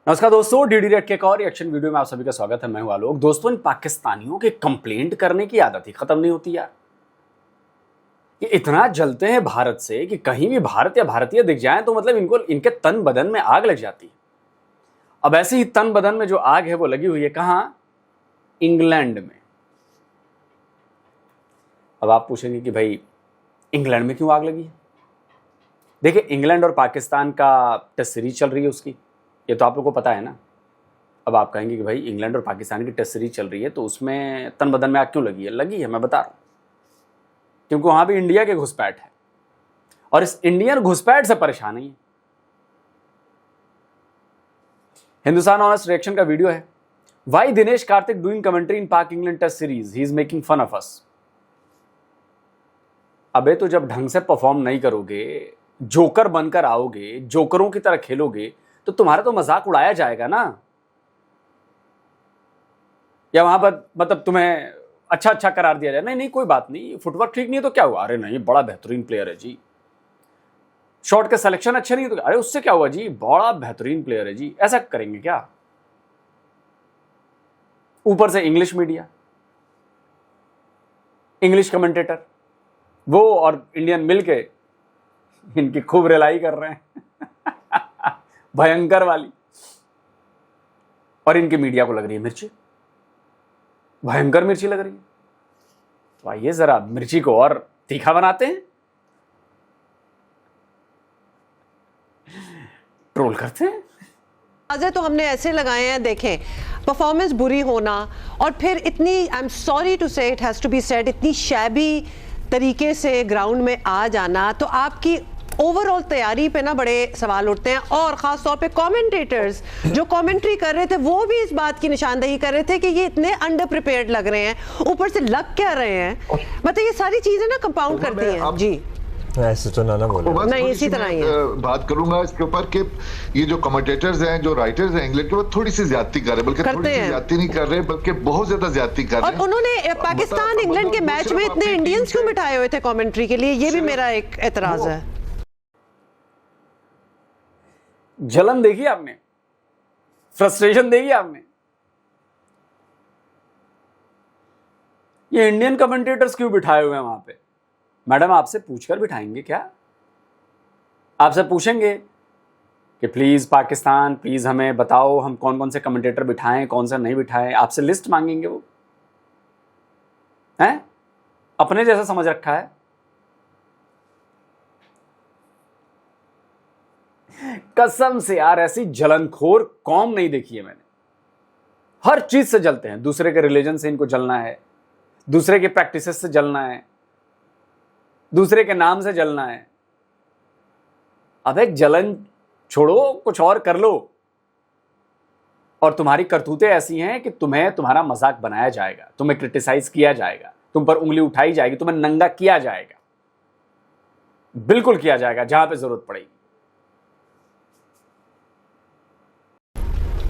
नमस्कार दोस्तों, DD red के एक और रिएक्शन वीडियो में आप सभी का स्वागत है। मैं हूं आलोक। दोस्तों, इन पाकिस्तानियों के कंप्लेंट करने की आदत ही खत्म नहीं होती यार। ये इतना जलते हैं भारत से कि कहीं भी भारत या भारतीय दिख जाएं तो मतलब इनको इनके तन बदन में आग लग जाती है। अब ऐसे ही तन बदन में जो आग है वो लगी हुई है कहां? इंग्लैंड में। अब आप पूछेंगे कि भाई इंग्लैंड में क्यों आग लगी है? देखिए, इंग्लैंड और पाकिस्तान का टेस्ट सीरीज चल रही है उसकी, ये तो आप लोगों को पता है ना। अब आप कहेंगे कि भाई इंग्लैंड और पाकिस्तान की टेस्ट सीरीज चल रही है तो उसमें तन बदन में आग क्यों लगी है? लगी है, मैं बता रहा हूं, क्योंकि वहां भी इंडिया के घुसपैठ है और इस इंडियन घुसपैठ से परेशान है। हिंदुस्तान ऑनेस्ट रिएक्शन का वीडियो है, why Dinesh Karthik doing commentary in Pak England test series, he is making fun of us. अबे तो जब ढंग से परफॉर्म नहीं करोगे, जोकर बनकर आओगे, जोकरों की तरह खेलोगे तो तुम्हारा तो मजाक उड़ाया जाएगा ना। या वहां पर मतलब तुम्हें अच्छा करार दिया जाए, नहीं नहीं कोई बात नहीं, फुटवर्क ठीक नहीं है तो क्या हुआ? अरे नहीं, बड़ा बेहतरीन प्लेयर है जी। शॉट के सिलेक्शन अच्छे नहीं है तो अरे उससे क्या हुआ जी, बड़ा बेहतरीन प्लेयर है जी। ऐसा करेंगे क्या? ऊपर से इंग्लिश मीडिया, इंग्लिश कमेंटेटर, वो और इंडियन मिलके इनकी खूब रिलाई कर रहे हैं भयंकर वाली। और इनकी मीडिया को लग रही है मिर्ची, भयंकर मिर्ची लग रही है। तो आइए जरा मिर्ची को और तीखा बनाते हैं, ट्रोल करते हैं। तो हमने ऐसे लगाए हैं, देखें परफॉर्मेंस बुरी होना और फिर इतनी, I am sorry to say it has to be said, इतनी शैबी तरीके से ग्राउंड में आ जाना, तो आपकी ओवरऑल तैयारी पे ना बड़े सवाल उठते हैं। और खास तौर पे कमेंटेटर्स जो कमेंट्री कर रहे थे वो भी इस बात की निशानदेही कर रहे थे कि ये इतने अंडर प्रिपेयर्ड लग रहे हैं, ऊपर से लग क्या रहे हैं। मतलब ये सारी चीजें ना कंपाउंड करती हैं जी। ऐसे तो ना बोलो, नहीं इसी तरह ही है। बात करूंगा इसके ऊपर कि ये जो कमेंटेटर्स हैं, जो राइटर्स हैं इंग्लैंड के, वो थोड़ी सी ज्यादती कर रहे हैं, बल्कि थोड़ी सी ज्यादती नहीं कर रहे बल्कि बहुत ज्यादा ज्यादती कर रहे हैं। और उन्होंने पाकिस्तान इंग्लैंड के मैच में इतने इंडियंस क्यों बिठाए हुए थे कमेंट्री के लिए, ये भी मेरा एक एतराज है। जलन देखी आपने, फ्रस्ट्रेशन देखी आपने। ये इंडियन कमेंटेटर्स क्यों बिठाए हुए हैं वहां पे? मैडम आपसे पूछकर बिठाएंगे क्या? आपसे पूछेंगे कि प्लीज पाकिस्तान, प्लीज हमें बताओ हम कौन कौन से कमेंटेटर बिठाएं, कौन सा नहीं बिठाएं। आपसे लिस्ट मांगेंगे वो, हैं? अपने जैसा समझ रखा है। कसम से यार, ऐसी जलनखोर कौम नहीं देखी है मैंने। हर चीज से जलते हैं, दूसरे के रिलीजन से इनको जलना है, दूसरे के प्रैक्टिसेस से जलना है, दूसरे के नाम से जलना है। अबे जलन छोड़ो, कुछ और कर लो। और तुम्हारी करतूतें ऐसी हैं कि तुम्हें तुम्हारा मजाक बनाया जाएगा, तुम्हें क्रिटिसाइज किया जाएगा, तुम पर उंगली उठाई जाएगी, तुम्हें नंगा किया जाएगा, बिल्कुल किया जाएगा जहां पे जरूरत पड़ेगी।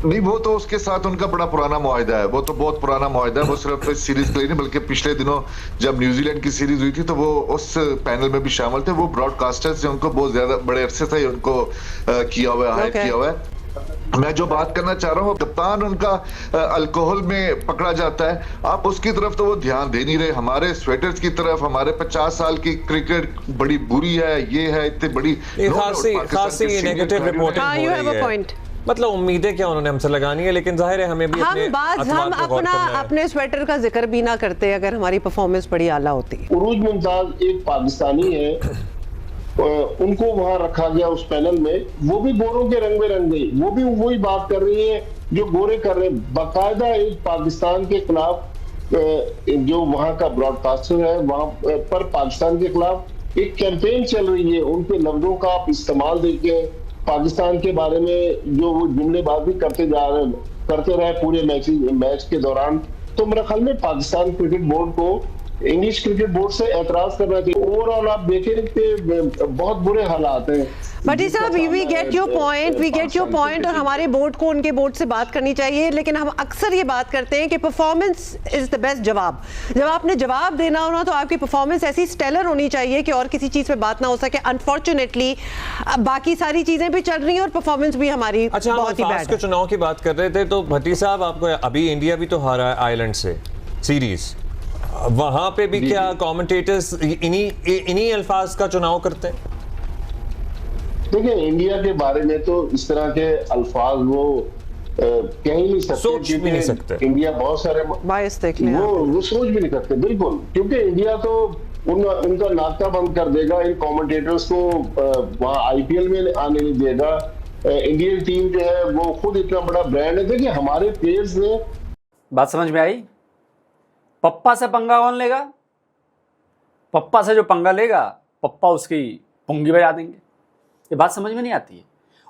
नहीं, वो तो उसके साथ उनका बड़ा पुराना मुआहिदा है, वो तो बहुत पुराना मुआहिदा है। वो सिर्फ इस सीरीज के लिए नहीं बल्कि पिछले दिनों जब न्यूजीलैंड की सीरीज हुई थी तो वो उस पैनल में भी शामिल थे। वो ब्रॉडकास्टर्स उनको बहुत ज्यादा बड़े अरसे से उनको किया हुआ है, हाइप किया हुआ है। मैं जो बात करना चाह रहा हूँ, कप्तान उनका अल्कोहल में पकड़ा जाता है, आप उसकी तरफ तो वो ध्यान दे नहीं रहे। हमारे स्वेटर्स की तरफ, हमारे 50 साल की क्रिकेट बड़ी बुरी है, ये है, इतनी बड़ी खासी नेगेटिव रिपोर्टिंग हो रही है। मतलब उम्मीदें क्या उन्होंने हमसे लगानी है, लेकिन जाहिर है हमें भी हम अपने स्वेटर का जिक्र भी ना करते अगर हमारी परफॉर्मेंस बड़ी आला होती। उरूज मुमताज एक पाकिस्तानी है, उनको वहां रखा गया उस पैनल में, वो भी गोरों के रंग में रंग गई, वो भी वही बात कर रही है जो गोरे कर रहे हैं। बाकायदा एक पाकिस्तान के खिलाफ जो वहां का ब्रॉडकास्टर है, वहां पर पाकिस्तान के खिलाफ एक कैंपेन चल रही है। उनके लफ्जों का आप इस्तेमाल देखें, पाकिस्तान के बारे में जो वो जुमलेबाजी करते रहे पूरे मैच के दौरान। तो मेरे ख्याल में पाकिस्तान क्रिकेट बोर्ड को इंग्लिश क्रिकेट बोर्ड से एतराज करना चाहिए। ओवरऑल आप देखें कि बहुत बुरे हालात हैं। भट्टी साहब, वी गेट योर पॉइंट, और हमारे बोर्ड को उनके बोर्ड से बात करनी चाहिए, लेकिन हम अक्सर ये बात करते हैं कि परफॉर्मेंस इज द बेस्ट जवाब। जब आपने जवाब देना हो ना, तो आपकी परफॉर्मेंस ऐसी स्टेलर होनी चाहिए कि और किसी चीज पे बात ना हो सके। अनफॉर्चुनेटली बाकी सारी चीजें भी चल रही हैं और परफॉर्मेंस भी हमारी बहुत ही बैड है। चुनाव की बात कर रहे थे, तो भट्टी साहब आपको अभी इंडिया भी तो हारा है आयरलैंड से सीरीज, वहां पे भी क्या कमेंटेटर्स इन्हीं अल्फाज का चुनाव करते हैं? देखिए, इंडिया के बारे में तो इस तरह के अल्फाज वो कह ही नहीं सकते, सोच भी नहीं सकते। इंडिया बहुत सारे बायस देख लें वो सोच भी नहीं सकते, बिल्कुल, क्योंकि इंडिया तो उनका नाका बंद कर देगा, इन कमेंटेटर्स को वहां आईपीएल में आने नहीं देगा। इंडियन टीम जो है वो खुद इतना बड़ा ब्रांड है। देखिए, हमारे प्लेयर्स ने, बात समझ में आई? पप्पा से पंगा कौन लेगा? पप्पा से जो पंगा लेगा, पप्पा उसकी पुंगी बजा देंगे। ये बात समझ में नहीं आती है।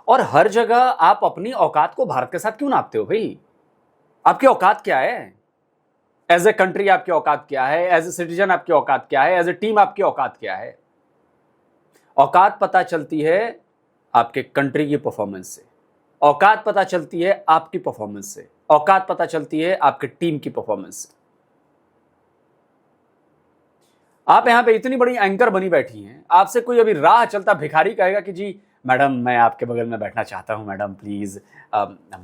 और हर जगह आप अपनी औकात को भारत के साथ क्यों नापते हो भाई? आपकी औकात क्या है? एज ए कंट्री आपकी औकात क्या है? एज ए सिटीजन आपकी औकात क्या है? एज ए टीम आपकी औकात क्या है? औकात पता चलती है आपके कंट्री की परफॉर्मेंस से, औकात पता चलती है आपकी परफॉर्मेंस से, औकात पता चलती है आपके टीम की परफॉर्मेंस से। आप यहां पे इतनी बड़ी एंकर बनी बैठी हैं, आपसे कोई अभी राह चलता भिखारी कहेगा कि जी मैडम मैं आपके बगल में बैठना चाहता हूं, मैडम प्लीज,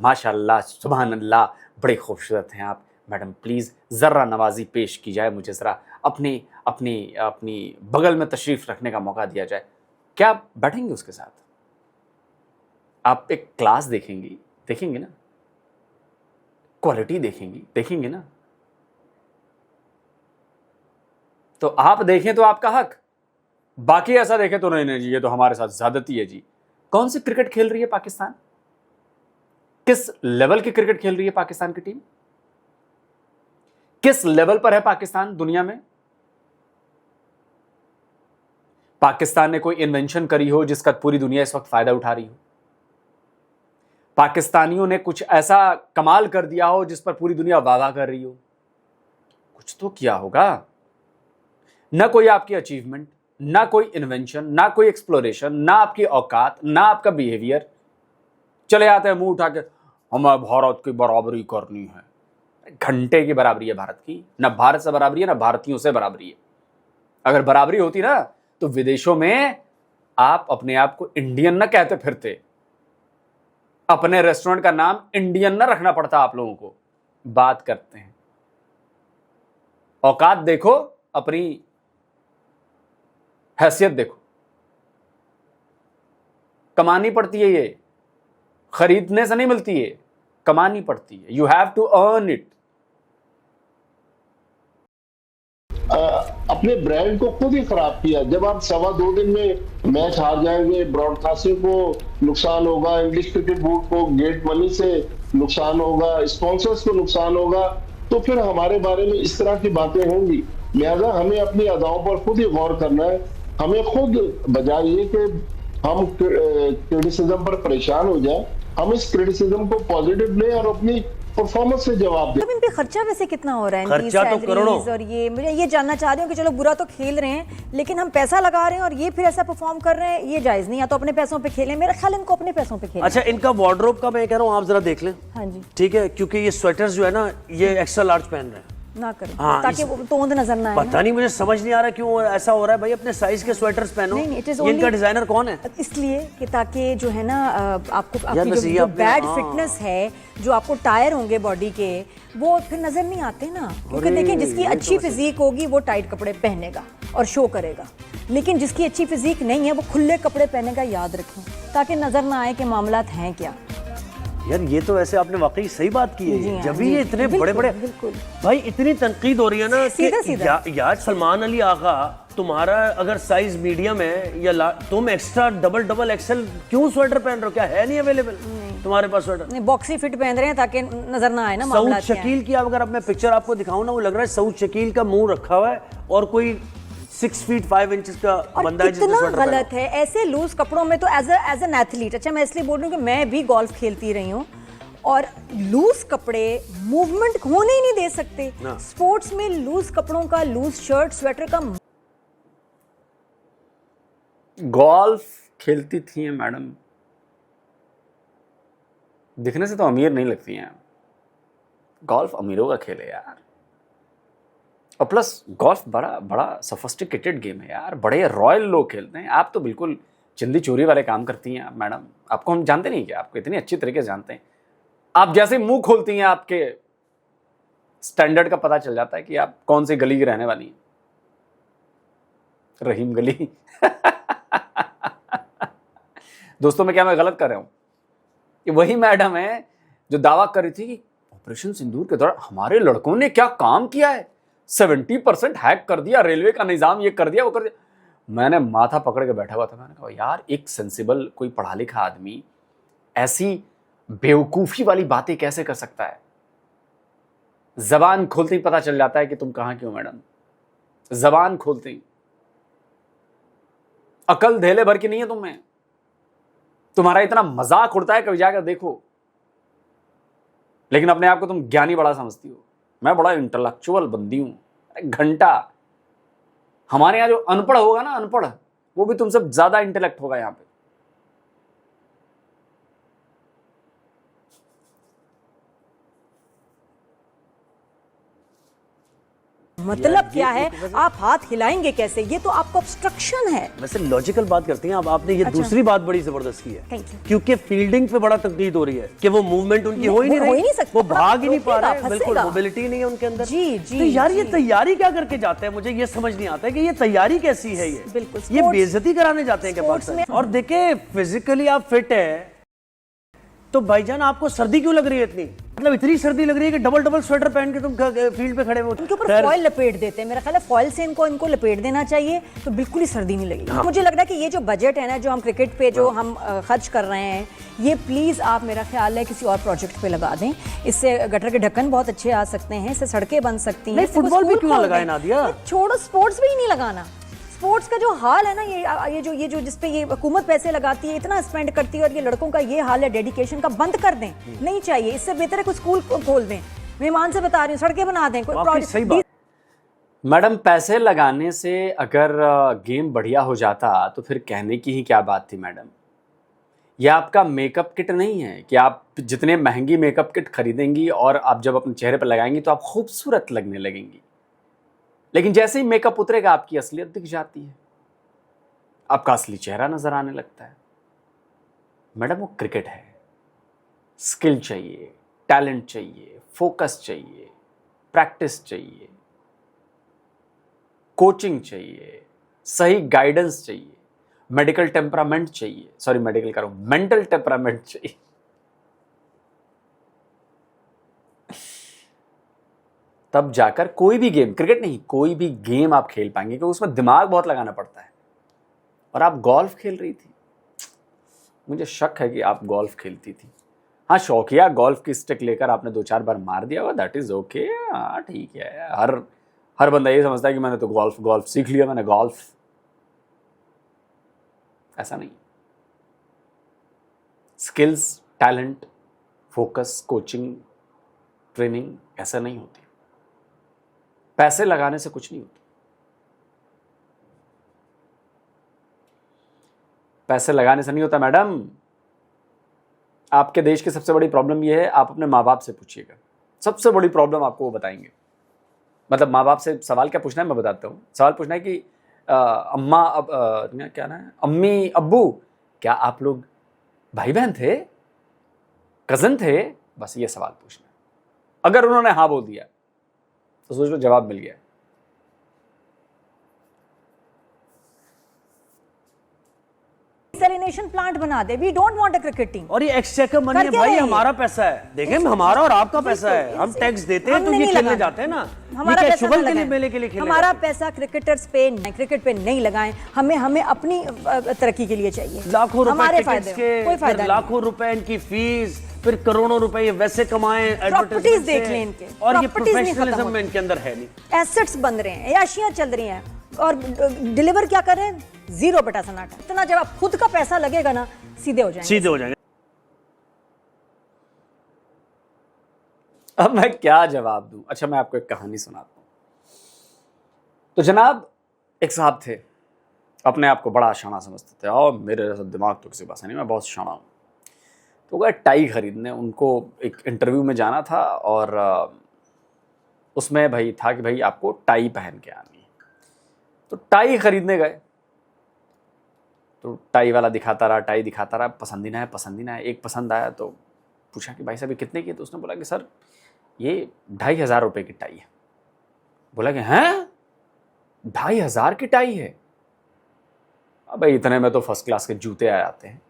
माशाल्लाह सुभान अल्लाह बड़े खूबसूरत हैं आप, मैडम प्लीज जर्रा नवाजी पेश की जाए, मुझे जरा अपनी अपनी अपनी बगल में तशरीफ रखने का मौका दिया जाए। क्या आप बैठेंगे उसके साथ? आप एक क्लास देखेंगे ना, क्वालिटी देखेंगे ना। तो आप देखें तो आपका हक, बाकी ऐसा देखें तो नहीं जी, ये तो हमारे साथ ज्यादती है जी। कौन सी क्रिकेट खेल रही है पाकिस्तान? किस लेवल की क्रिकेट खेल रही है पाकिस्तान की टीम? किस लेवल पर है पाकिस्तान दुनिया में? पाकिस्तान ने कोई इन्वेंशन करी हो जिसका पूरी दुनिया इस वक्त फायदा उठा रही हो? पाकिस्तानियों ने कुछ ऐसा कमाल कर दिया हो जिस पर पूरी दुनिया वाह कर रही हो? कुछ तो किया होगा। ना कोई आपकी अचीवमेंट, ना कोई इन्वेंशन, ना कोई एक्सप्लोरेशन, ना आपकी औकात, ना आपका बिहेवियर। चले आते हैं मुंह उठा के, हमें भारत की बराबरी करनी है। घंटे की बराबरी है भारत की, ना भारत से बराबरी है ना भारतीयों से बराबरी है। अगर बराबरी होती ना तो विदेशों में आप अपने आप को इंडियन ना कहते फिरते, अपने रेस्टोरेंट का नाम इंडियन ना रखना पड़ता आप लोगों को। बात करते हैं, औकात देखो, अपनी हैसियत देखो। कमानी पड़ती है, ये खरीदने से नहीं मिलती है, कमानी पड़ती है। You have to earn it. अपने ब्रांड को खुद ही खराब किया। जब आप 2.25 दिन में मैच हार जाएंगे, ब्रॉडकास्टिंग को नुकसान होगा, इंग्लिश क्रिकेट बोर्ड को गेट मनी से नुकसान होगा, स्पॉन्सर्स को नुकसान होगा, तो फिर हमारे बारे में इस तरह की बातें होंगी। लिहाजा हमें अपनी अदाओं पर खुद ही गौर करना है। हमें खुद बजाय ये कि हम क्रिटिसिज्म पर परेशान हो जाए, हम इस क्रिटिसिज्म को पॉजिटिव लें और अपनी परफॉर्मेंस से जवाब दें। अब इन पे खर्चा वैसे कितना हो रहा है? खर्चा तो करोड़ों। और ये मुझे ये जानना चाह रही हूँ कि चलो बुरा तो खेल रहे हैं, लेकिन हम पैसा लगा रहे हैं और ये फिर ऐसा परफॉर्म कर रहे हैं, ये जायज नहीं। या तो अपने पैसों पे खेलें, मेरा ख्याल इनको अपने पैसों पे खेलें। अच्छा, इनका वार्डरोब का मैं कह रहा हूँ आप जरा देख लें। हाँ जी, ठीक है, क्योंकि ये स्वेटर्स जो है ना, ये एक्स्ट्रा लार्ज पहन रहे हैं। ना करें हाँ, ताकि वो तोंद नजर ना आए। पता नहीं, मुझे समझ नहीं आ रहा क्यों ऐसा हो रहा है भाई। अपने साइज के स्वेटर्स पहनो। नहीं, it is ये इनका only- डिजाइनर कौन है? इसलिए कि ताकि जो है ना आपको आपकी बस ये जो अपने- बैड हाँ। फिटनेस है, जो आपको टायर होंगे बॉडी के, वो फिर नजर नहीं आते ना। क्योंकि देखिए, जिसकी अच्छी फिजिक होगी वो टाइट कपड़े पहनेगा और शो करेगा, लेकिन जिसकी अच्छी फिजिक नहीं है वो खुले कपड़े पहनेगा। याद रखें, ताकि नजर ना आए कि मामलात हैं क्या। यार ये तो वैसे आपने वाकई सही बात की जी है। हाँ, जब जी, भी ये इतने बिल्कुल, बड़े बड़े बिल्कुल। भाई इतनी तनकीद हो रही है ना सीधा कि सीधा। यार सलमान अली आगा, तुम्हारा अगर साइज मीडियम है या तुम एक्स्ट्रा डबल एक्सेल क्यों स्वेटर पहन रहे हो? क्या है नहीं अवेलेबल तुम्हारे पास स्वेटर? बॉक्सी फिट पहन रहे हैं ताकि नजर ना आए ना सऊद मामलात क्या हैं। शकील की अगर अब मैं पिक्चर आपको दिखाऊं ना, वो लग रहा है सऊद शकील का मुंह रखा हुआ है और कोई 6 फीट 5 इंचेस का और बंदा है जिसने कितना स्वेटर पहना। गलत है ऐसे लूज कपड़ों में। तो एज एन एथलीट, अच्छा मैं इसलिए बोल रही हूँ कि मैं भी गोल्फ खेलती रही हूँ और लूज कपड़े मूवमेंट होने ही नहीं दे सकते। स्पोर्ट्स में लूज कपड़ों का, लूज शर्ट स्वेटर का। गोल्फ खेलती थी मैडम, दिखने से तो अमीर नहीं लगती हैं। गोल्फ अमीरों का खेल है यार, और प्लस गोल्फ बड़ा बड़ा सोफिस्टिकेटेड गेम है यार, बड़े रॉयल लोग खेलते हैं। आप तो बिल्कुल चिंदी चोरी वाले काम करती हैं मैडम, आपको हम जानते नहीं क्या, आपको इतनी अच्छी तरीके से जानते हैं। आप जैसे मुंह खोलती हैं आपके स्टैंडर्ड का पता चल जाता है कि आप कौन सी गली की रहने वाली हैं। रहीम गली दोस्तों मैं गलत कर रहा हूं? ये वही मैडम है जो दावा कर रही थी कि ऑपरेशन सिंदूर के दौरान हमारे लड़कों ने क्या काम किया है, 70% हैक कर दिया रेलवे का निजाम, ये कर दिया वो कर दिया। मैंने माथा पकड़ के बैठा हुआ था, मैंने कहा यार एक सेंसिबल कोई पढ़ा लिखा आदमी ऐसी बेवकूफी वाली बातें कैसे कर सकता है। जबान खोलते ही पता चल जाता है कि तुम कहां की हो मैडम, जबान खोलते ही। अकल धेले भर की नहीं है तुम्हें, तुम्हारा इतना मजाक उड़ता है कभी जाकर देखो, लेकिन अपने आप को तुम ज्ञानी बड़ा समझती हो। मैं बड़ा इंटेलेक्चुअल बंदी हूं। घंटा हमारे यहां जो अनपढ़ होगा ना, अनपढ़, वो भी तुमसे ज्यादा इंटेलेक्ट होगा यहां पे। मतलब क्या है, आप हाथ हिलाएंगे कैसे? ये तो आपको ऑब्स्ट्रक्शन है। वैसे लॉजिकल बात करती हैं आप, आपने ये अच्छा। दूसरी बात बड़ी जबरदस्त की है। Thank you। क्योंकि फील्डिंग पे बड़ा तकलीद हो रही है कि वो मूवमेंट उनकी हो ही नहीं रही, सकता, वो भाग ही नहीं पा रोकेगा, रहे, बिल्कुल फंसेगा। मोबिलिटी नहीं है उनके अंदर। जी, जी, तो यार ये जी। तैयारी क्या करके जाते हैं, मुझे ये समझ नहीं आता है कि ये तैयारी कैसी है। ये बिल्कुल, ये sports- बेइज्जती कराने जाते हैं क्या sports पाकिस्तान? में- और देखे फिजिकली आप फिट है तो भाईजान आपको सर्दी क्यों लग रही है इतनी? मतलब इतनी सर्दी लग रही है कि डबल डबल स्वेटर पहन के तुम फील्ड पे खड़े हो। उनके ऊपर फॉइल लपेट देते हैं, मेरा ख्याल है फॉइल से इनको लपेट देना चाहिए तो बिल्कुल ही सर्दी नहीं लगेगी। मुझे लग रहा है कि ये जो बजट है ना, जो हम क्रिकेट पे जो हम खर्च कर रहे हैं, ये प्लीज आप, मेरा ख्याल है किसी और प्रोजेक्ट पे लगा दें। इससे गटर के ढक्कन बहुत अच्छे आ सकते हैं, इससे सड़कें बन सकती हैं। नहीं, इससे कोई फुटबॉल भी स्कूल क्यों खोल लगाए दें। नादिया? छोड़ो, स्पोर्ट्स भी ही नहीं लगाना। स्पोर्ट्स का जो हाल है ना, ये जो जिसपे ये हुकूमत पैसे लगाती है, इतना स्पेंड करती है, और ये लड़कों का ये हाल है डेडिकेशन का, बंद कर दें। नहीं चाहिए, इससे बेहतर है कोई स्कूल खोल दें। मेहमान से बता रही हूँ, सड़कें बना दें, कोई सही बात। मैडम पैसे लगाने से अगर गेम बढ़िया हो जाता तो फिर कहने की ही क्या बात थी मैडम। यह आपका मेकअप किट नहीं है कि आप जितने महंगी मेकअप किट खरीदेंगी और आप जब अपने चेहरे पर लगाएंगी तो आप खूबसूरत लगने लगेंगी, लेकिन जैसे ही मेकअप उतरेगा आपकी असलियत दिख जाती है, आपका असली चेहरा नजर आने लगता है। मैडम वो क्रिकेट है, स्किल चाहिए, टैलेंट चाहिए, फोकस चाहिए, प्रैक्टिस चाहिए, कोचिंग चाहिए, सही गाइडेंस चाहिए, मेडिकल टेम्परामेंट चाहिए, सॉरी मेडिकल करो, मेंटल टेम्परामेंट चाहिए। तब जाकर कोई भी गेम, क्रिकेट नहीं कोई भी गेम आप खेल पाएंगे, क्योंकि उसमें दिमाग बहुत लगाना पड़ता है। और आप गोल्फ खेल रही थी, मुझे शक है कि आप गोल्फ खेलती थी। हाँ, शौकिया गोल्फ की स्टिक लेकर आपने 2-4 बार मार दिया होगा, दैट इज ओके, हाँ ठीक है। हर बंदा ये समझता है कि मैंने तो गोल्फ सीख लिया, मैंने गोल्फ। ऐसा नहीं। Skills, talent, focus, coaching, training ऐसा नहीं होती। पैसे लगाने से कुछ नहीं होता। पैसे लगाने से नहीं होता मैडम। आपके देश की सबसे बड़ी प्रॉब्लम यह है, आप अपने माँ बाप से पूछिएगा, सबसे बड़ी प्रॉब्लम आपको वो बताएंगे। मतलब माँ बाप से सवाल क्या पूछना है मैं बताता हूँ। सवाल पूछना है कि अम्मा क्या ना है, अम्मी अब्बू क्या आप लोग भाई बहन थे, कजन थे, बस ये सवाल पूछना है। अगर उन्होंने हाँ बोल दिया तो सोच लो जवाब मिल गया। सैलिनेशन प्लांट बना दे, we don't want a cricket team. और ये एक्सचेकर मनी है करके भाई, रहे। हमारा पैसा है। देखें हमारा और आपका पैसा है, हम टैक्स देते हैं तो हमने ये नहीं खेलने लगाना। जाते हैं ना। हमारा ये क्या पैसा शुगल ना के लिए, लगाएं। मेले के लिए खेलने हमारा जाते हैं। पैसा क्रिकेट पे नहीं लगाएं। हमें अपनी तरक्की के लिए चाहिए। लाखों रुपए हमारे टिकट्स फायदे, के, कोई फायदा फिर लाखों रुपए इनकी फीस, फिर करोड़ों रुपए ये वैसे कमाएं प्रॉपर्टीज देख लें इनके, और ये प्रॉपर्टीज नहीं खत्म प्रोफेशनलिज्म में इनके अंदर है नहीं। एसेट्स बन रहे हैं, याशियां चल रही हैं, और डिलीवर क्या कर रहे हैं? 0 बटा सन्नाटा। इतना जब आप खुद का पैसा लगेगा ना, सीधे हो जाएंगे। सीधे हो जाएंगे। अब मैं क्या जवाब दूं? अच्छा, मैं आपको एक कहानी सुनाता हूं। तो जनाब, एक साहब थे, अपने आप को बड़ा शाना समझते थे, और मेरे जैसा दिमाग तो किसी पास नहीं, मैं बहुत शाना हूं। तो गए टाई खरीदने, उनको एक इंटरव्यू में जाना था, और उसमें भाई था कि भाई आपको टाई पहन के आनी है। तो टाई खरीदने गए, तो टाई वाला दिखाता रहा, टाई दिखाता रहा, पसंद ही ना है, पसंद ही ना है। एक पसंद आया तो पूछा कि भाई साहब ये कितने की है? तो उसने बोला कि सर ये 2,500 रुपये की टाई है। बोला कि हैं, 2,500 की टाई है? अब भाई इतने में तो फर्स्ट क्लास के जूते आ जाते हैं।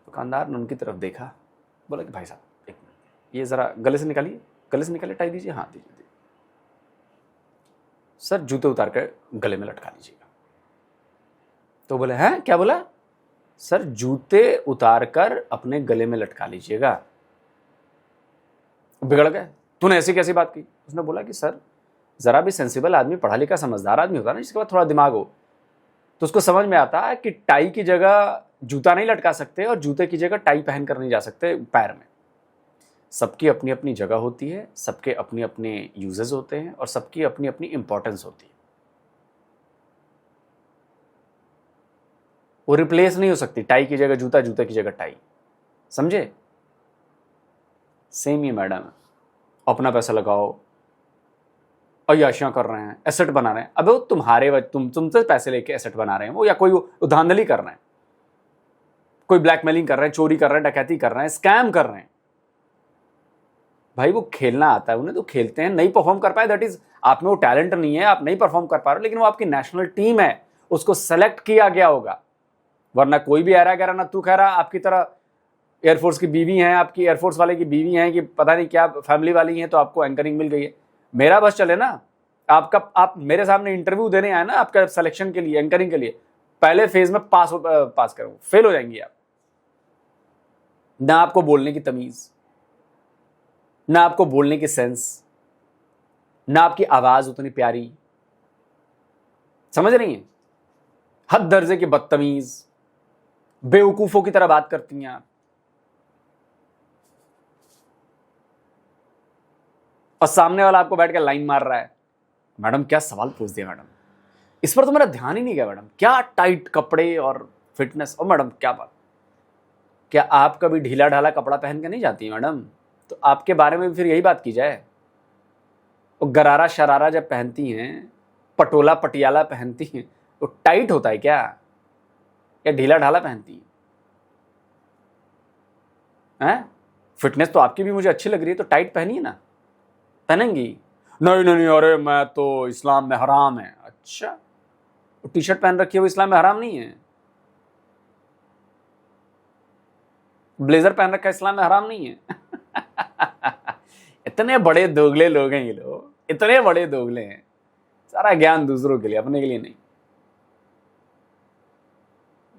दुकानदार ने उनकी तरफ देखा, बोला कि भाई साहब एक मिनट, ये जरा गले से निकालिए, गले से निकालिए टाई, दीजिए, हाँ दीजिए। सर जूते उतार कर गले में लटका लीजिएगा। तो बोले हैं, क्या बोला? सर जूते उतार कर अपने गले में लटका लीजिएगा। बिगड़ गए, तूने ऐसी कैसी बात की? उसने बोला कि सर जरा भी सेंसिबल आदमी, पढ़ा लिखा समझदार आदमी होता है ना, जिसके बाद थोड़ा दिमाग हो, तो उसको समझ में आता है कि टाई की जगह जूता नहीं लटका सकते और जूते की जगह टाई पहन कर नहीं जा सकते पैर में। सबकी अपनी अपनी जगह होती है, सबके अपने अपने यूजेस होते हैं, और सबकी अपनी अपनी इंपॉर्टेंस होती है। वो रिप्लेस नहीं हो सकती, टाई की जगह जूता, जूते की जगह टाई, समझे? सेम ही मैडम, अपना पैसा लगाओ, अय्याशियां कर रहे हैं, एसेट बना रहे हैं। अबे वो तुम्हारे तुमसे पैसे लेके एसेट बना रहे हैं वो, या कोई धांधली कर रहे हैं, कोई ब्लैकमेलिंग कर रहे हैं, चोरी कर रहे हैं, डकैती कर रहे हैं, स्कैम कर रहे हैं। भाई वो खेलना आता है उन्हें, तो खेलते हैं। नहीं परफॉर्म कर पाए, दैट इज, आप में वो टैलेंट नहीं है, आप नहीं परफॉर्म कर पा रहे हो, लेकिन वो आपकी नेशनल टीम है, उसको सेलेक्ट किया गया होगा। वरना कोई भी ऐरा गैरा ना तू कह रहा, आपकी तरह एयरफोर्स की बीवी हैं, आपकी एयरफोर्स वाले की बीवी हैं, कि पता नहीं क्या फैमिली वाली हैं, तो आपको एंकरिंग मिल गई है। मेरा बस चले ना, आप मेरे सामने इंटरव्यू देने आए ना, आपका सिलेक्शन के लिए, एंकरिंग के लिए, पहले फेज में पास करो, फेल हो जाएंगे आप। ना आपको बोलने की तमीज, ना आपको बोलने की सेंस, ना आपकी आवाज उतनी प्यारी, समझ रही हैं? हद दर्जे की बदतमीज, बेवकूफों की तरह बात करती हैं आप। और सामने वाला आपको बैठ के लाइन मार रहा है, मैडम क्या सवाल पूछ दिया मैडम, इस पर तो मेरा ध्यान ही नहीं गया मैडम, क्या टाइट कपड़े और फिटनेस। और मैडम क्या बात, क्या आप कभी ढीला ढाला कपड़ा पहन के नहीं जाती मैडम? तो आपके बारे में भी फिर यही बात की जाए। वो गरारा शरारा जब पहनती हैं, पटोला पटियाला पहनती हैं, तो टाइट होता है क्या, या ढीला ढाला पहनती हैं? फिटनेस तो आपकी भी मुझे अच्छी लग रही है, तो टाइट पहनिए ना। पहनेंगी? नहीं नहीं नहीं, अरे मैं तो, इस्लाम में हराम है। अच्छा, तो टी शर्ट पहन रखी है वो इस्लाम में हराम नहीं है? ब्लेजर पहन रखा है इस्लाम में हराम नहीं है? इतने बड़े दोगले लोग हैं ये लोग, इतने बड़े दोगले हैं, सारा ज्ञान दूसरों के लिए, अपने के लिए नहीं।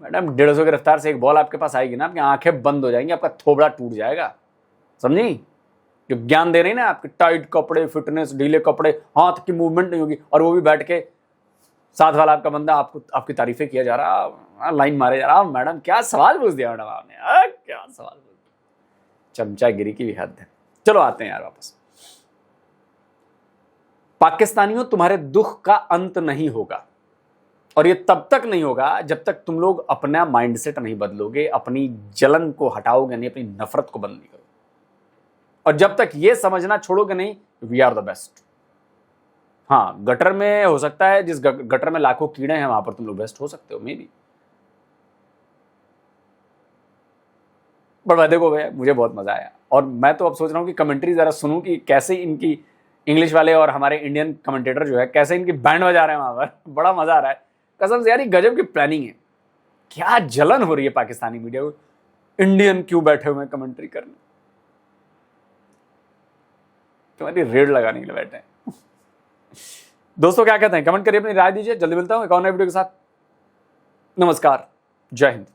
मैडम 150 की रफ्तार से एक बॉल आपके पास आएगी ना, आपकी आंखें बंद हो जाएंगी, आपका थोबड़ा टूट जाएगा, समझी? जो ज्ञान दे रही ना, आपके टाइट कपड़े, फिटनेस, ढीले कपड़े, हाथ की मूवमेंट नहीं होगी, और वो भी बैठ के साथ वाला आपका बंदा आपकी तारीफें किया जा रहा, लाइन मारे जा रहा। मैडम क्या सवाल पूछ दिया मैडम आपने, क्या सवाल पूछ दिया, चमचागिरी की भी हद है। चलो आते हैं यार वापस। पाकिस्तानियों, तुम्हारे दुख का अंत नहीं होगा, और ये तब तक नहीं होगा जब तक तुम लोग अपना माइंडसेट नहीं बदलोगे, अपनी जलन को हटाओगे नहीं, अपनी नफरत को बंद नहीं करोगे, और जब तक ये समझना छोड़ोगे नहीं, वी आर द बेस्ट। हाँ, गटर में हो सकता है, जिस गटर में लाखों कीड़े हैं वहां पर तुम लोग बेस्ट हो सकते हो, मे बी। पर देखो भैया, मुझे बहुत मजा आया, और मैं तो अब सोच रहा हूँ कि कमेंट्री जरा सुनूं कि कैसे इनकी इंग्लिश वाले और हमारे इंडियन कमेंटेटर जो है कैसे इनकी बैंड बजा रहे हैं वहां पर। बड़ा मजा आ रहा है कसम से यार, ये गजब की प्लानिंग है। क्या जलन हो रही है पाकिस्तानी मीडिया को, इंडियन क्यों बैठे हुए कमेंट्री करने, तुम्हारी रेड लगाने के लिए बैठे हैं। दोस्तों क्या कहते हैं, कमेंट करिए, अपनी राय दीजिए। जल्दी मिलता हूं एक और नए वीडियो के साथ। नमस्कार, जय हिंद।